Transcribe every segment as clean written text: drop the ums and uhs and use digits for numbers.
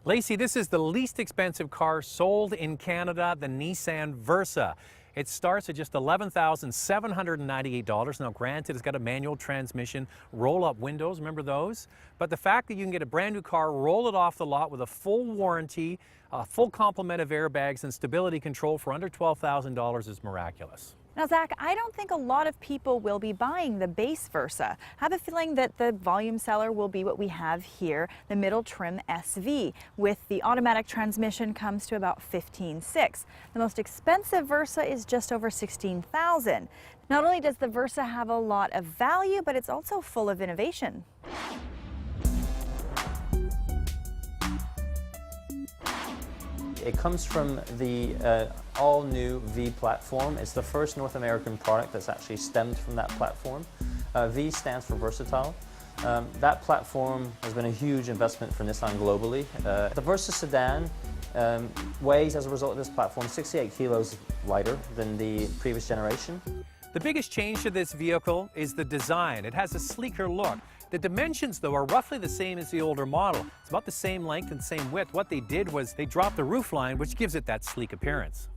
Lacey, this is the least expensive car sold in Canada, the Nissan Versa. It starts at just $11,798. Now, granted, it's got a manual transmission, roll-up windows, remember those? But the fact that you can get a brand new car, roll it off the lot with a full warranty, a full complement of airbags and stability control for under $12,000 is miraculous. Now, Zach, I don't think a lot of people will be buying the base Versa. I have a feeling that the volume seller will be what we have here, the middle trim SV, with the automatic transmission comes to about $15,600. The most expensive Versa is just over $16,000. Not only does the Versa have a lot of value, but it's also full of innovation. It comes from the all-new V platform. It's the first North American product that's actually stemmed from that platform. V stands for versatile. That platform has been a huge investment for Nissan globally. The Versa Sedan weighs, as a result of this platform, 68 kilos lighter than the previous generation. The biggest change to this vehicle is the design. It has a sleeker look. The dimensions, though, are roughly the same as the older model. It's about the same length and same width. What they did was they dropped the roofline, which gives it that sleek appearance.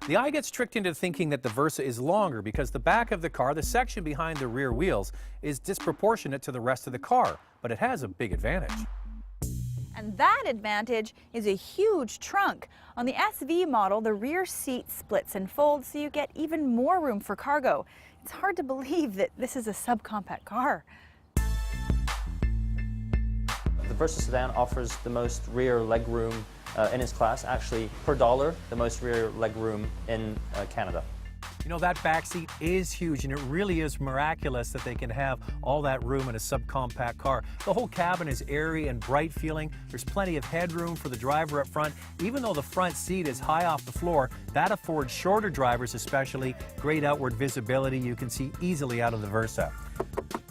The eye gets tricked into thinking that the Versa is longer because the back of the car, the section behind the rear wheels, is disproportionate to the rest of the car, but it has a big advantage. And that advantage is a huge trunk. On the SV model, the rear seat splits and folds, so you get even more room for cargo. It's hard to believe that this is a subcompact car. The Versa Sedan offers the most rear legroom in its class. Actually, per dollar, the most rear legroom in Canada. You know, that back seat is huge, and it really is miraculous that they can have all that room in a subcompact car. The whole cabin is airy and bright feeling. There's plenty of headroom for the driver up front. Even though the front seat is high off the floor, that affords shorter drivers especially great outward visibility. You can see easily out of the Versa.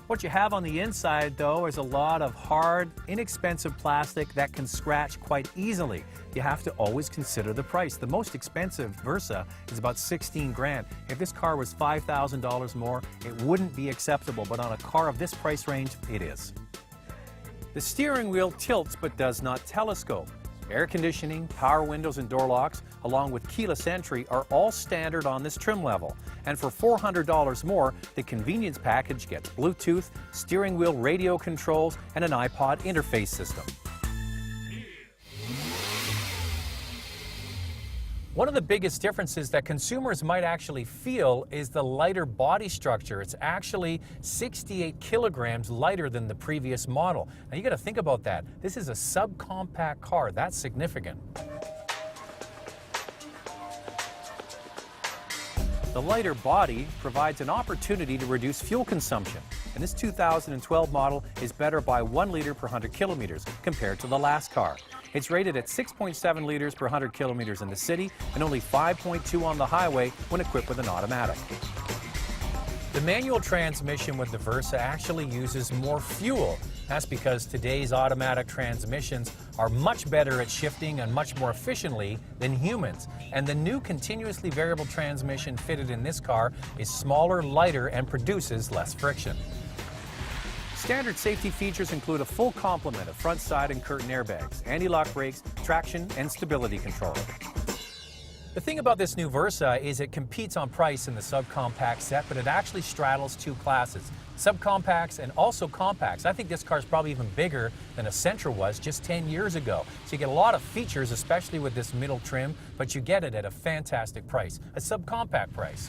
What you have on the inside, though, is a lot of hard, inexpensive plastic that can scratch quite easily. You have to always consider the price. The most expensive Versa is about $16,000. If this car was $5,000 more, it wouldn't be acceptable, but on a car of this price range, it is. The steering wheel tilts but does not telescope. Air conditioning, power windows and door locks, along with keyless entry, are all standard on this trim level. And for $400 more, the convenience package gets Bluetooth, steering wheel radio controls, and an iPod interface system. One of the biggest differences that consumers might actually feel is the lighter body structure. It's actually 68 kilograms lighter than the previous model. Now you got to think about that. This is a subcompact car. That's significant. The lighter body provides an opportunity to reduce fuel consumption. And this 2012 model is better by 1 liter per 100 kilometers compared to the last car. It's rated at 6.7 liters per 100 kilometers in the city and only 5.2 on the highway when equipped with an automatic. The manual transmission with the Versa actually uses more fuel. That's because today's automatic transmissions are much better at shifting and much more efficiently than humans. And the new continuously variable transmission fitted in this car is smaller, lighter, and produces less friction. Standard safety features include a full complement of front, side, and curtain airbags, anti-lock brakes, traction, and stability control. The thing about this new Versa is it competes on price in the subcompact set, but it actually straddles two classes, subcompacts and also compacts. I think this car is probably even bigger than a Sentra was just 10 years ago. So you get a lot of features, especially with this middle trim, but you get it at a fantastic price, a subcompact price.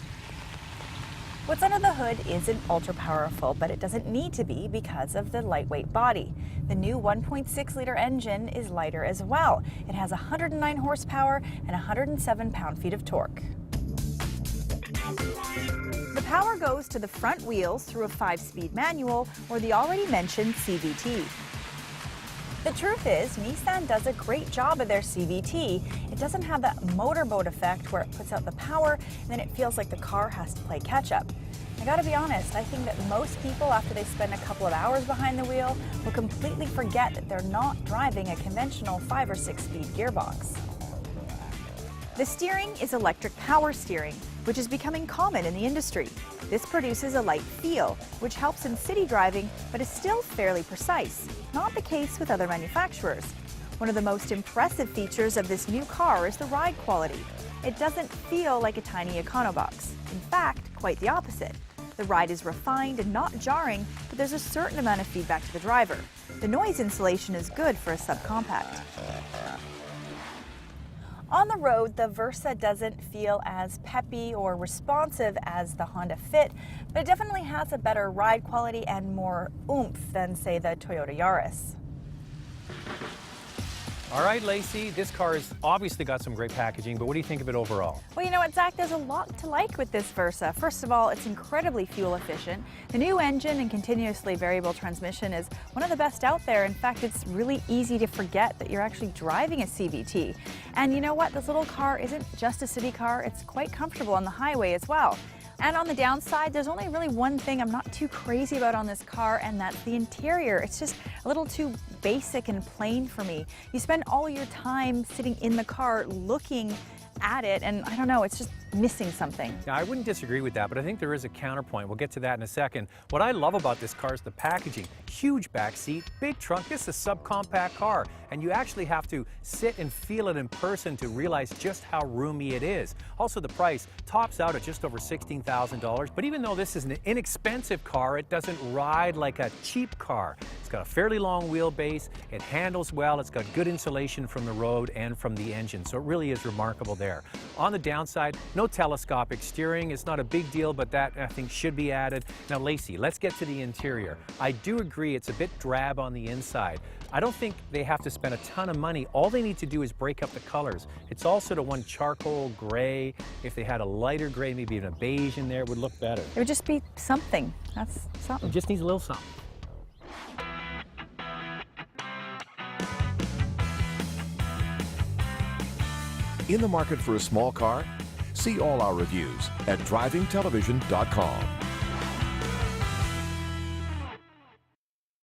What's under the hood isn't ultra powerful, but it doesn't need to be because of the lightweight body. The new 1.6-liter engine is lighter as well. It has 109 horsepower and 107 pound-feet of torque. The power goes to the front wheels through a 5-speed manual or the already mentioned CVT. The truth is, Nissan does a great job of their CVT. It doesn't have that motorboat effect where it puts out the power and then it feels like the car has to play catch-up. I gotta be honest, I think that most people, after they spend a couple of hours behind the wheel, will completely forget that they're not driving a conventional 5- or 6-speed gearbox. The steering is electric power steering, which is becoming common in the industry. This produces a light feel, which helps in city driving, but is still fairly precise. Not the case with other manufacturers. One of the most impressive features of this new car is the ride quality. It doesn't feel like a tiny econobox. In fact, quite the opposite. The ride is refined and not jarring, but there's a certain amount of feedback to the driver. The noise insulation is good for a subcompact. On the road, the Versa doesn't feel as peppy or responsive as the Honda Fit, but it definitely has a better ride quality and more oomph than, say, the Toyota Yaris. All right, Lacey, this car has obviously got some great packaging, but what do you think of it overall? Well, you know what, Zach, there's a lot to like with this Versa. First of all, it's incredibly fuel efficient. The new engine and continuously variable transmission is one of the best out there. In fact, it's really easy to forget that you're actually driving a CVT. And you know what, this little car isn't just a city car, it's quite comfortable on the highway as well. And on the downside, there's only really one thing I'm not too crazy about on this car, and that's the interior. It's just a little too basic and plain for me. You spend all your time sitting in the car looking at it, and I don't know, it's just missing something. Now, I wouldn't disagree with that, but I think there is a counterpoint. We'll get to that in a second. What I love about this car is the packaging. Huge back seat, big trunk. This is a subcompact car, and you actually have to sit and feel it in person to realize just how roomy it is. Also, the price tops out at just over $16,000, but even though this is an inexpensive car, it doesn't ride like a cheap car. It's got a fairly long wheelbase, it handles well, it's got good insulation from the road and from the engine, so it really is remarkable there. On the downside, no telescopic steering. It's not a big deal, but that I think should be added. Now, Lacey, let's get to the interior. I do agree it's a bit drab on the inside. I don't think they have to spend a ton of money. All they need to do is break up the colors. It's all sort of one charcoal gray. If they had a lighter gray, maybe even a beige in there, it would look better. It would just be something. That's something. It just needs a little something. In the market for a small car? See all our reviews at drivingtelevision.com.